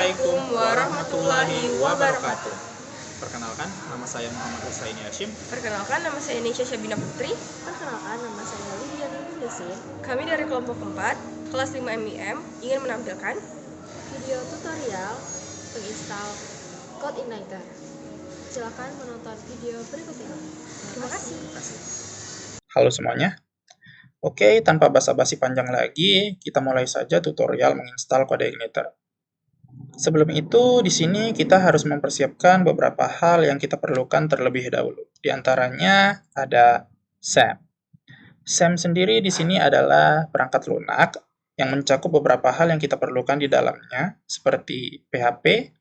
Assalamualaikum warahmatullahi wabarakatuh. Perkenalkan, nama saya Muhammad Husaini Hashim. Perkenalkan, nama saya Nisha Syabina Putri. Perkenalkan, nama saya Lydia Nindyasin. Kami dari kelompok 4, kelas 5 MIM, ingin menampilkan video tutorial menginstal CodeIgniter. Silakan menonton video berikut ini. Terima kasih. Halo semuanya. Oke, tanpa basa-basi panjang lagi, kita mulai saja tutorial menginstal CodeIgniter. Sebelum itu, di sini kita harus mempersiapkan beberapa hal yang kita perlukan terlebih dahulu. Di antaranya ada SAM. SAM sendiri di sini adalah perangkat lunak yang mencakup beberapa hal yang kita perlukan di dalamnya, seperti PHP,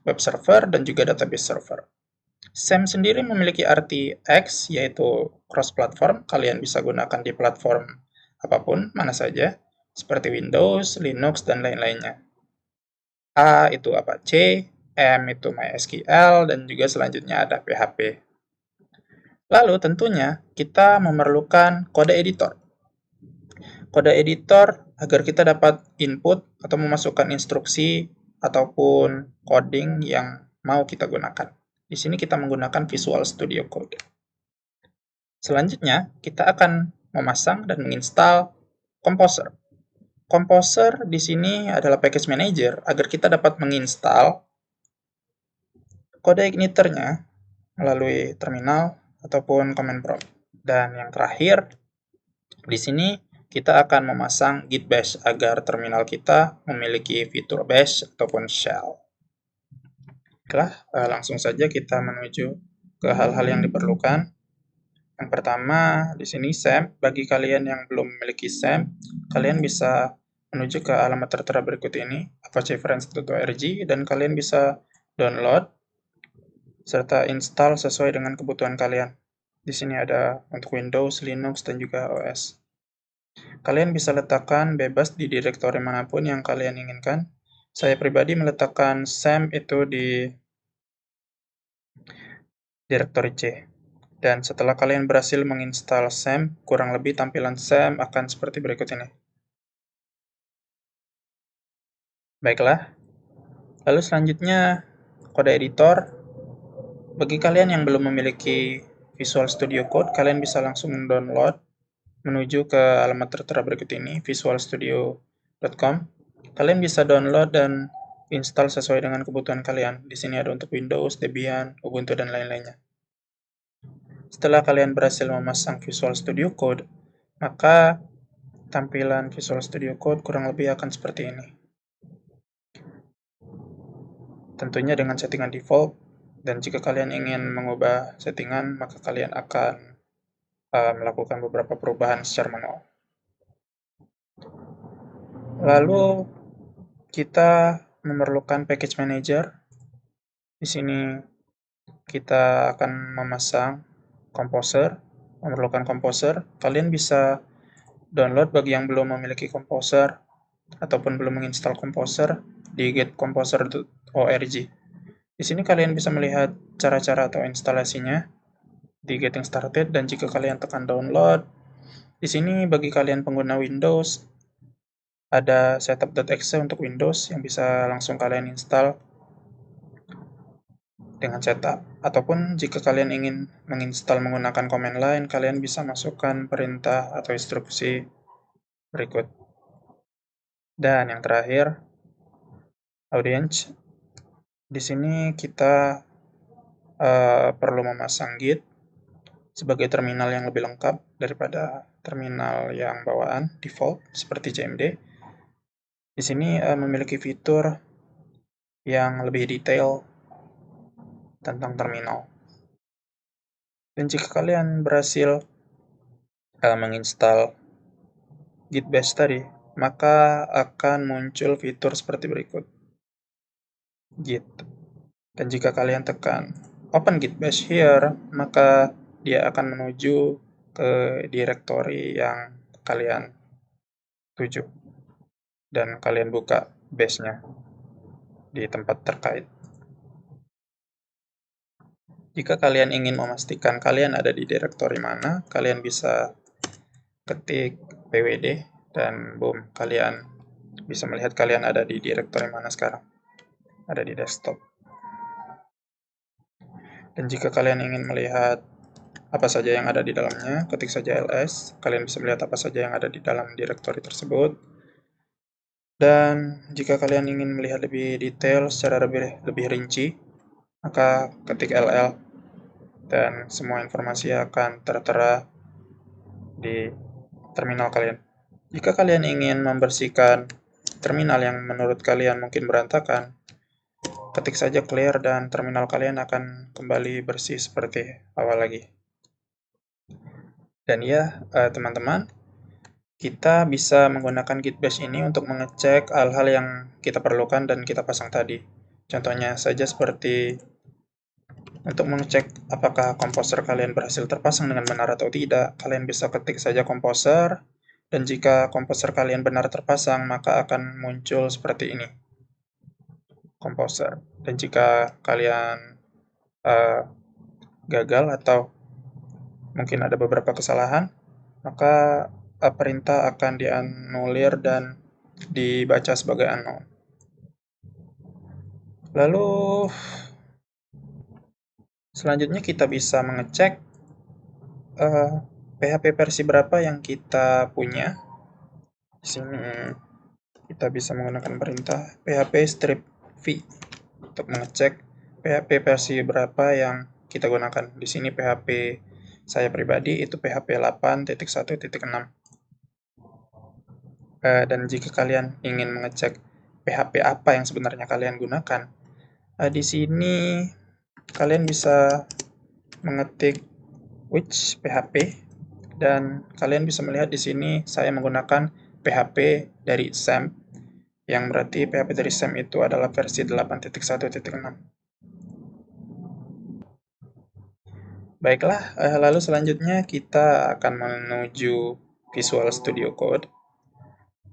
web server, dan juga database server. SAM sendiri memiliki arti X, yaitu cross-platform. Kalian bisa gunakan di platform apapun, mana saja, seperti Windows, Linux, dan lain-lainnya. A itu Apache, M itu MySQL, dan juga selanjutnya ada PHP. Lalu tentunya kita memerlukan kode editor. Kode editor agar kita dapat input atau memasukkan instruksi ataupun coding yang mau kita gunakan. Di sini kita menggunakan Visual Studio Code. Selanjutnya, kita akan memasang dan menginstal Composer. Composer di sini adalah package manager agar kita dapat menginstal CodeIgniter-nya melalui terminal ataupun command prompt. Dan yang terakhir, di sini kita akan memasang git bash agar terminal kita memiliki fitur bash ataupun shell. Baiklah, langsung saja kita menuju ke hal-hal yang diperlukan. Yang pertama, di sini SAM. Bagi kalian yang belum memiliki SAM, kalian bisa menuju ke alamat tertera berikut ini, apacheFriends.org, dan kalian bisa download serta install sesuai dengan kebutuhan kalian. Di sini ada untuk Windows, Linux, dan juga OS. Kalian bisa letakkan bebas di direktori manapun yang kalian inginkan. Saya pribadi meletakkan SAM itu di direktori C. Dan setelah kalian berhasil menginstal SAM, kurang lebih tampilan SAM akan seperti berikut ini. Baiklah, lalu selanjutnya kode editor. Bagi kalian yang belum memiliki Visual Studio Code, kalian bisa langsung download menuju ke alamat tertera berikut ini, visualstudio.com. Kalian bisa download dan install sesuai dengan kebutuhan kalian. Di sini ada untuk Windows, Debian, Ubuntu, dan lain-lainnya. Setelah kalian berhasil memasang Visual Studio Code, maka tampilan Visual Studio Code kurang lebih akan seperti ini. Tentunya dengan settingan default, dan jika kalian ingin mengubah settingan, maka kalian akan melakukan beberapa perubahan secara manual. Lalu kita memerlukan package manager. Di sini kita akan memasang Composer, memerlukan Composer. Kalian bisa download bagi yang belum memiliki Composer ataupun belum menginstal Composer di getcomposer.org. Di sini kalian bisa melihat cara-cara atau instalasinya di Getting Started, dan jika kalian tekan download, di sini bagi kalian pengguna Windows ada setup.exe untuk Windows yang bisa langsung kalian install dengan setup. Ataupun jika kalian ingin menginstal menggunakan command line, kalian bisa masukkan perintah atau instruksi berikut. Dan yang terakhir, audience. Di sini kita perlu memasang Git sebagai terminal yang lebih lengkap daripada terminal yang bawaan default seperti JMD. Di sini memiliki fitur yang lebih detail tentang terminal. Dan jika kalian berhasil menginstal git bash tadi, maka akan muncul fitur seperti berikut. Git. Dan jika kalian tekan open git bash here, maka dia akan menuju ke direktori yang kalian tuju. Dan kalian buka bash-nya di tempat terkait. Jika kalian ingin memastikan kalian ada di direktori mana, kalian bisa ketik pwd dan boom, kalian bisa melihat kalian ada di direktori mana sekarang. ada di desktop. Dan jika kalian ingin melihat apa saja yang ada di dalamnya, ketik saja ls, kalian bisa melihat apa saja yang ada di dalam direktori tersebut. Dan jika kalian ingin melihat lebih detail secara lebih rinci, maka ketik ll dan semua informasi akan tertera di terminal kalian. Jika kalian ingin membersihkan terminal yang menurut kalian mungkin berantakan, ketik saja clear dan terminal kalian akan kembali bersih seperti awal lagi. Dan ya, teman-teman, kita bisa menggunakan Git Bash ini untuk mengecek hal-hal yang kita perlukan dan kita pasang tadi. Contohnya saja seperti untuk mengecek apakah komposer kalian berhasil terpasang dengan benar atau tidak, kalian bisa ketik saja komposer, dan jika komposer kalian benar terpasang, maka akan muncul seperti ini, komposer. Dan jika kalian gagal atau mungkin ada beberapa kesalahan, maka perintah akan dianulir dan dibaca sebagai unknown. Lalu selanjutnya kita bisa mengecek PHP versi berapa yang kita punya. Di sini kita bisa menggunakan perintah php strip v untuk mengecek PHP versi berapa yang kita gunakan. Di sini PHP saya pribadi itu PHP 8.1.6. Dan jika kalian ingin mengecek PHP apa yang sebenarnya kalian gunakan, di sini kalian bisa mengetik which PHP dan kalian bisa melihat di sini saya menggunakan PHP dari XAMPP, yang berarti PHP dari XAMPP itu adalah versi 8.1.6. Baiklah, lalu selanjutnya kita akan menuju Visual Studio Code.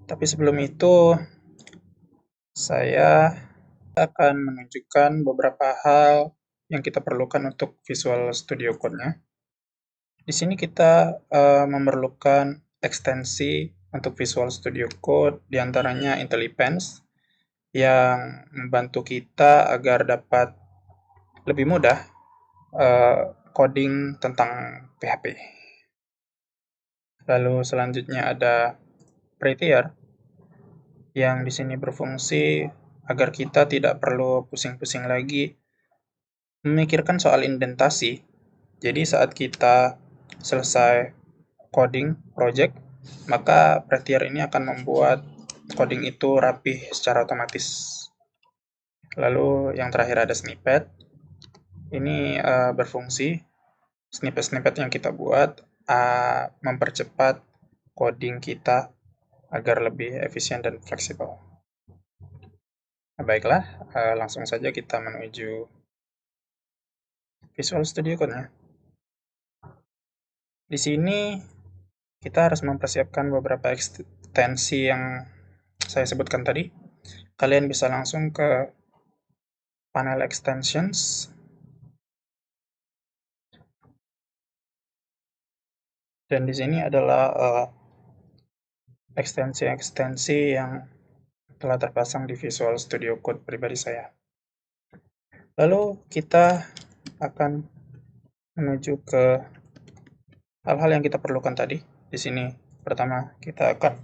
Tapi sebelum itu, saya akan menunjukkan beberapa hal yang kita perlukan untuk Visual Studio Code-nya. Di sini kita memerlukan ekstensi untuk Visual Studio Code, diantaranya IntelliPens, yang membantu kita agar dapat lebih mudah coding tentang PHP. Lalu selanjutnya ada Prettier, yang di sini berfungsi agar kita tidak perlu pusing-pusing lagi memikirkan soal indentasi. Jadi saat kita selesai coding project, maka Prettier ini akan membuat coding itu rapih secara otomatis. Lalu yang terakhir ada Snippet. Ini berfungsi, snippet-snippet yang kita buat mempercepat coding kita agar lebih efisien dan fleksibel. Nah, baiklah, langsung saja kita menuju Visual Studio Code-nya. Di sini kita harus mempersiapkan beberapa ekstensi yang saya sebutkan tadi. Kalian bisa langsung ke panel extensions. Dan di sini adalah ekstensi-ekstensi yang telah terpasang di Visual Studio Code pribadi saya. Lalu kita akan menuju ke hal-hal yang kita perlukan tadi. Di sini pertama kita akan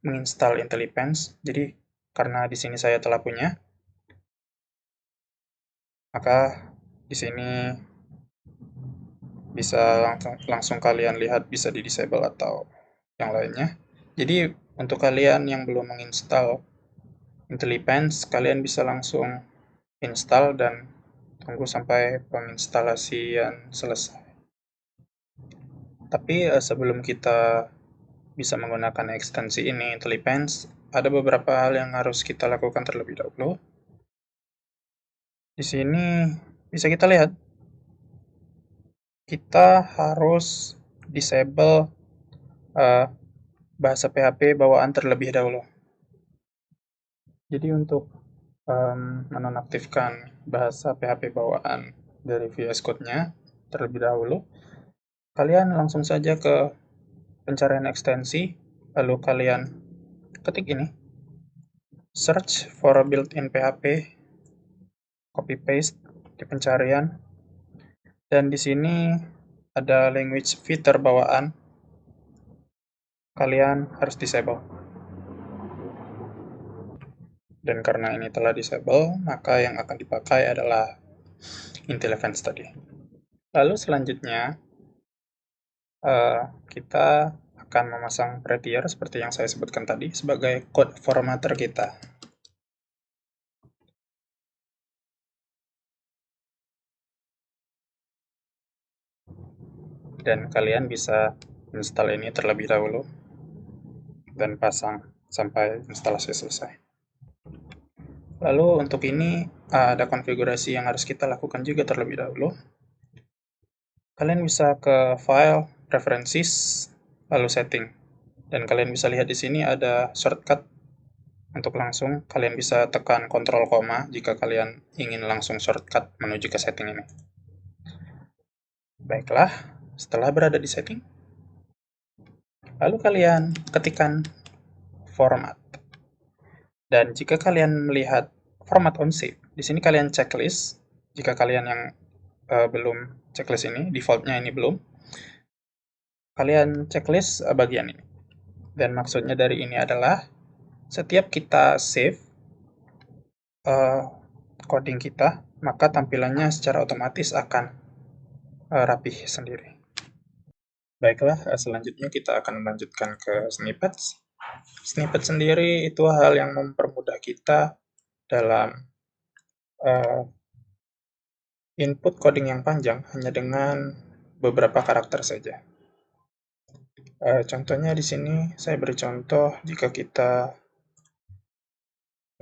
menginstal IntelliPens. Jadi karena di sini saya telah punya, maka di sini bisa langsung kalian lihat bisa di disable atau yang lainnya. Jadi untuk kalian yang belum menginstal IntelliPens, kalian bisa langsung install dan tunggu sampai penginstalasian selesai. Tapi sebelum kita bisa menggunakan ekstensi ini IntelliPens, ada beberapa hal yang harus kita lakukan terlebih dahulu. Di sini bisa kita lihat, kita harus disable bahasa PHP bawaan terlebih dahulu. Jadi untuk menonaktifkan bahasa PHP bawaan dari VS Code-nya terlebih dahulu, kalian langsung saja ke pencarian ekstensi, lalu kalian ketik ini, search for built-in PHP, copy paste di pencarian, dan di sini ada language filter bawaan, kalian harus disable. Dan karena ini telah disable, maka yang akan dipakai adalah IntelliFans tadi. Lalu selanjutnya, kita akan memasang prettier seperti yang saya sebutkan tadi sebagai code formatter kita. Dan kalian bisa install ini terlebih dahulu dan pasang sampai instalasi selesai. Lalu untuk ini ada konfigurasi yang harus kita lakukan juga terlebih dahulu. Kalian bisa ke File, Preferences, lalu Setting. Dan kalian bisa lihat di sini ada shortcut untuk langsung. Kalian bisa tekan Ctrl koma jika kalian ingin langsung shortcut menuju ke setting ini. Baiklah, setelah berada di setting, lalu kalian ketikkan format. Dan jika kalian melihat format on save, di sini kalian checklist. Jika kalian yang belum checklist ini, defaultnya ini belum, kalian checklist bagian ini. Dan maksudnya dari ini adalah setiap kita save coding kita, maka tampilannya secara otomatis akan rapih sendiri. Baiklah, selanjutnya kita akan melanjutkan ke snippets. Snippet sendiri itu hal yang mempermudah kita dalam input coding yang panjang hanya dengan beberapa karakter saja. Contohnya di sini saya beri contoh jika kita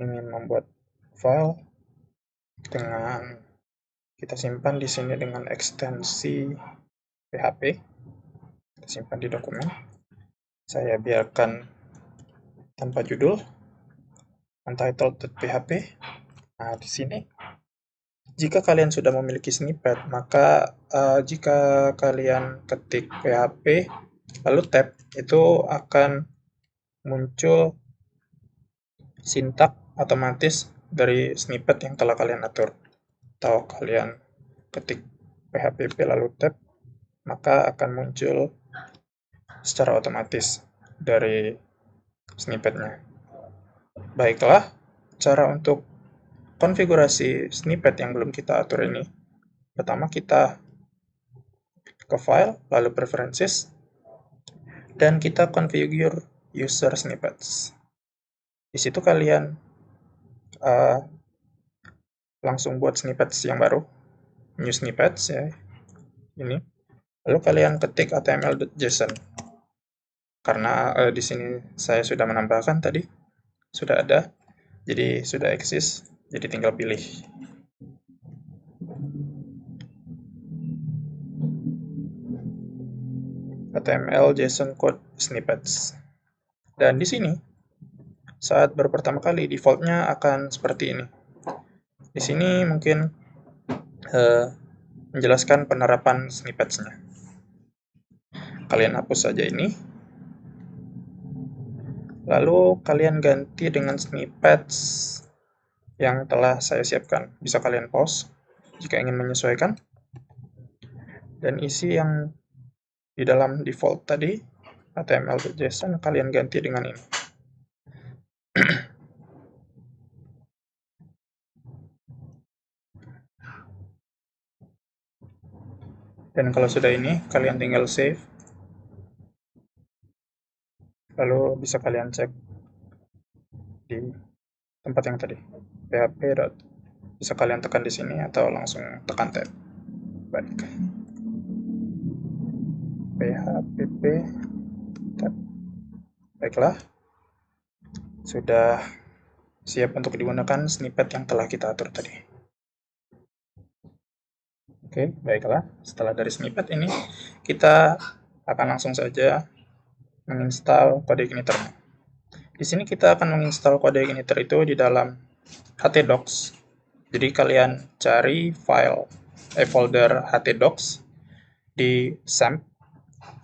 ingin membuat file dengan kita simpan di sini dengan ekstensi PHP, kita simpan di dokumen. Saya biarkan tanpa judul, untitled.php. Nah, di sini jika kalian sudah memiliki snippet, maka jika kalian ketik PHP lalu tab, itu akan muncul sintak otomatis dari snippet yang telah kalian atur. Atau kalian ketik PHP lalu tab, maka akan muncul secara otomatis dari snippetnya. Baiklah, cara untuk konfigurasi snippet yang belum kita atur ini, pertama kita ke file, lalu preferences, dan kita configure user snippets. Di situ kalian langsung buat snippets yang baru, new snippets ya, ini. Lalu kalian ketik html.json. Karena di sini saya sudah menambahkan tadi, sudah ada, jadi sudah eksis, jadi tinggal pilih. HTML JSON code snippets. Dan di sini saat baru pertama kali defaultnya akan seperti ini. Di sini mungkin menjelaskan penerapan snippetsnya. Kalian hapus saja ini. Lalu kalian ganti dengan snippets yang telah saya siapkan. Bisa kalian pause jika ingin menyesuaikan. Dan isi yang di dalam default tadi, HTML.json, kalian ganti dengan ini. Dan kalau sudah ini, kalian tinggal save. Lalu bisa kalian cek di tempat yang tadi, php. Bisa kalian tekan di sini atau langsung tekan tab. Baik. php tab. Baiklah. Sudah siap untuk digunakan snippet yang telah kita atur tadi. Oke, baiklah. Setelah dari snippet ini, kita akan langsung saja menginstal kode igniter. Di sini kita akan menginstal kode igniter itu di dalam htdocs. Jadi kalian cari folder htdocs di XAMPP,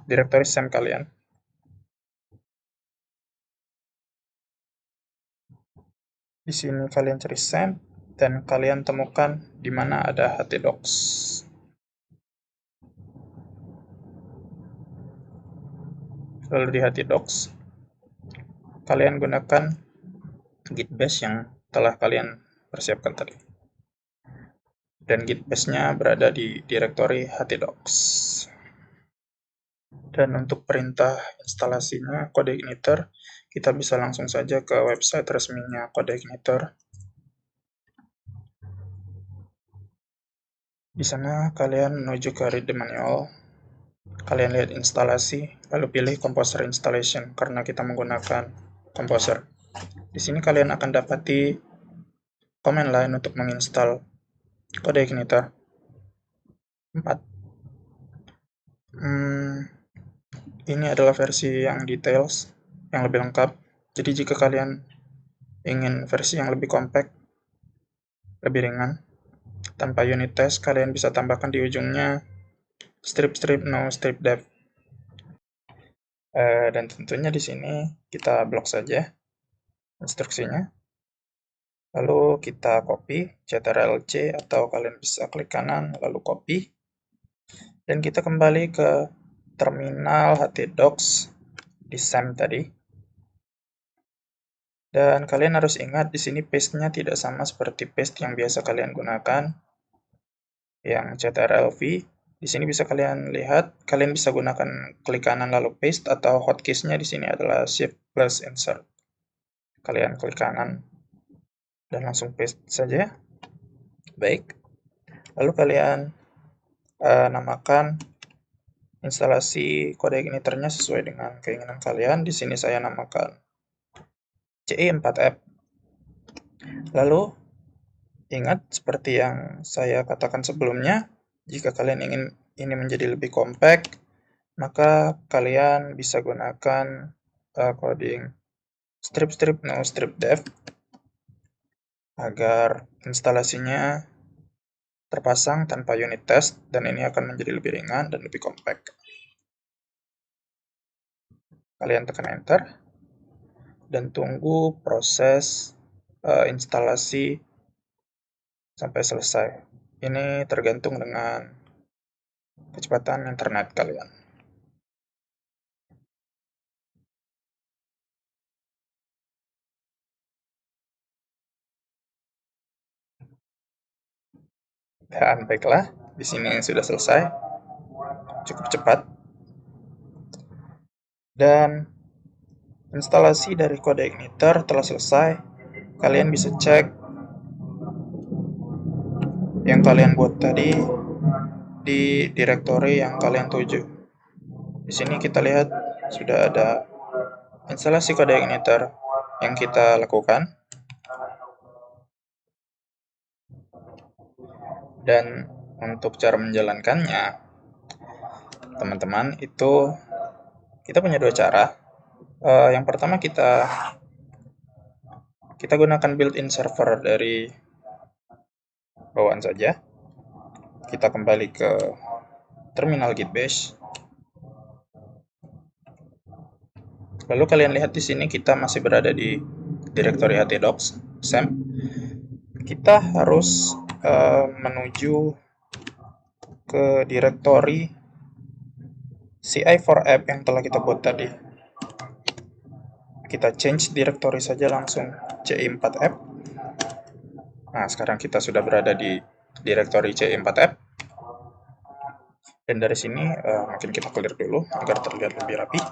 direktori XAMPP kalian. Di sini kalian cari XAMPP, dan kalian temukan di mana ada htdocs. Lalu di htdocs, kalian gunakan git bash yang telah kalian persiapkan tadi. Dan git bash-nya berada di direktori htdocs. Dan untuk perintah instalasinya CodeIgniter, kita bisa langsung saja ke website resminya CodeIgniter. Di sana kalian menuju ke read the manual. Kalian lihat instalasi, lalu pilih Composer Installation karena kita menggunakan Composer. Di sini kalian akan dapati command line untuk menginstal CodeIgniter 4. Ini adalah versi yang details, yang lebih lengkap. Jadi jika kalian ingin versi yang lebih compact, lebih ringan, tanpa unit test, kalian bisa tambahkan di ujungnya strip no strip dev. Dan tentunya di sini kita blok saja instruksinya. Lalu kita copy Ctrl+C atau kalian bisa klik kanan lalu copy. Dan kita kembali ke terminal htdocs di SAM tadi. Dan kalian harus ingat di sini paste-nya tidak sama seperti paste yang biasa kalian gunakan, yang Ctrl+V. Di sini bisa kalian lihat, kalian bisa gunakan klik kanan lalu paste atau hotkeys-nya di sini adalah Shift plus Insert. Kalian klik kanan dan langsung paste saja. Baik. Lalu kalian namakan instalasi CodeIgniter-nya sesuai dengan keinginan kalian. Di sini saya namakan CI4F. Lalu ingat seperti yang saya katakan sebelumnya, jika kalian ingin ini menjadi lebih compact, maka kalian bisa gunakan coding strip no strip dev agar instalasinya terpasang tanpa unit test, dan ini akan menjadi lebih ringan dan lebih compact. Kalian tekan enter dan tunggu proses instalasi sampai selesai. Ini tergantung dengan kecepatan internet kalian. Dan baiklah, di sini sudah selesai. Cukup cepat. Dan instalasi dari CodeIgniter telah selesai. Kalian bisa cek yang kalian buat tadi di direktori yang kalian tuju. Di sini kita lihat sudah ada instalasi CodeIgniter yang kita lakukan. Dan untuk cara menjalankannya, teman-teman, itu kita punya dua cara. Yang pertama kita gunakan built-in server dari bawaan saja. Kita kembali ke terminal git bash. Lalu kalian lihat di sini kita masih berada di direktori htdocs SAM. Kita harus menuju ke direktori CI4F yang telah kita buat tadi. Kita change direktori saja langsung CI4F. Nah, sekarang kita sudah berada di direktori CI4F. Dan dari sini mungkin kita clear dulu agar terlihat lebih rapi.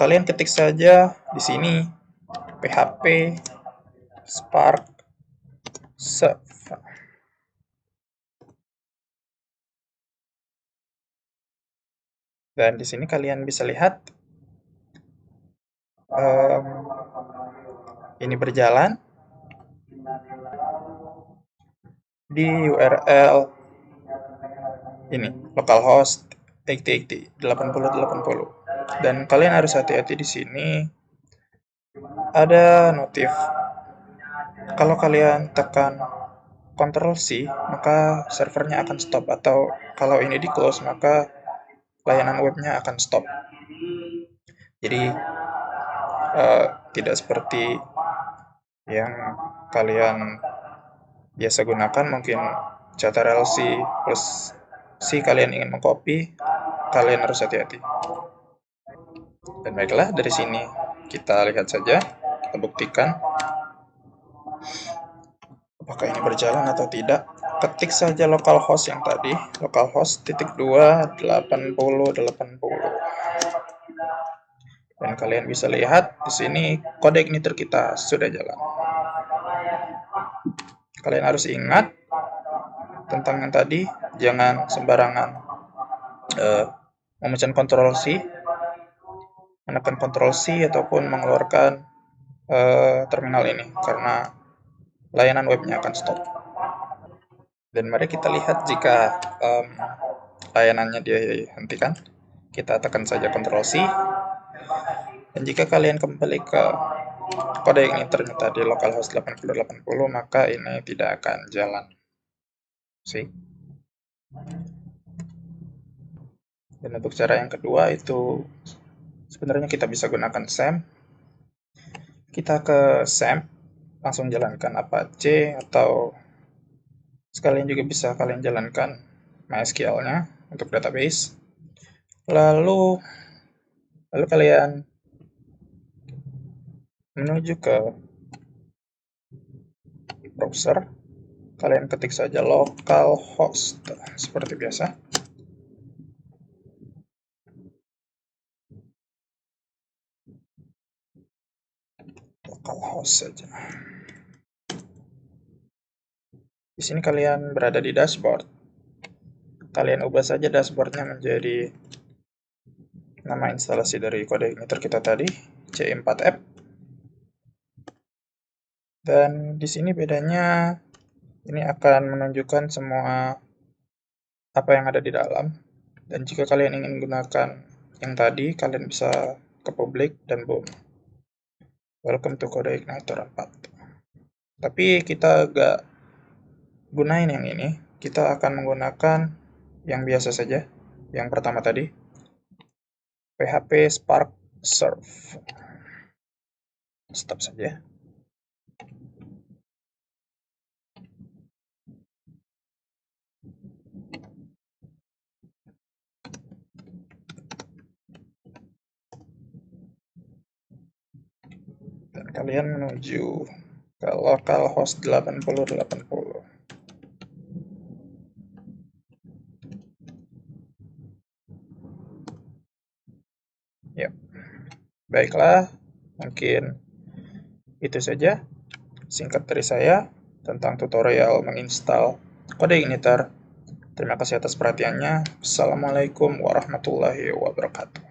Kalian ketik saja di sini php spark serve. Dan di sini kalian bisa lihat ini berjalan di URL ini localhost 8080 8080. Dan kalian harus hati-hati di sini. Ada notif. Kalau kalian tekan Ctrl+C, maka servernya akan stop, atau kalau ini di close, maka layanan webnya akan stop. Jadi tidak seperti yang kalian biasa gunakan, mungkin Ctrl+C plus C kalian ingin mengcopy, kalian harus hati-hati. Dan baiklah, dari sini kita lihat saja, kita buktikan apakah ini berjalan atau tidak. Ketik saja localhost yang tadi, localhost /2 8080. Dan kalian bisa lihat di sini kode igniter kita sudah jalan. Kalian harus ingat tentang yang tadi, jangan sembarangan memencet Ctrl C, menekan Ctrl C ataupun mengeluarkan terminal ini, karena layanan webnya akan stop. Dan mari kita lihat jika layanannya dihentikan. Kita tekan saja Ctrl C. Dan jika kalian kembali ke kode igniternya tadi localhost 8080, maka ini tidak akan jalan. See? Dan untuk cara yang kedua itu sebenarnya kita bisa gunakan SAM. Kita ke SAM, langsung jalankan Apache, atau sekalian juga bisa kalian jalankan MySQL-nya untuk database. Lalu kalian menuju ke browser, kalian ketik saja localhost seperti biasa. Localhost saja. Di sini kalian berada di dashboard. Kalian ubah saja dashboardnya menjadi nama instalasi dari kode igniter kita tadi, C4F. Dan di sini bedanya ini akan menunjukkan semua apa yang ada di dalam. Dan jika kalian ingin gunakan yang tadi, kalian bisa ke public dan boom. Welcome to Kode Igniter 4. Tapi kita gak gunain yang ini. Kita akan menggunakan yang biasa saja. Yang pertama tadi, PHP Spark Serve. Stop saja. Dan kalian menuju ke localhost 8080. Yap. Baiklah, mungkin itu saja singkat dari saya tentang tutorial menginstal kode igniter. Terima kasih atas perhatiannya. Assalamualaikum warahmatullahi wabarakatuh.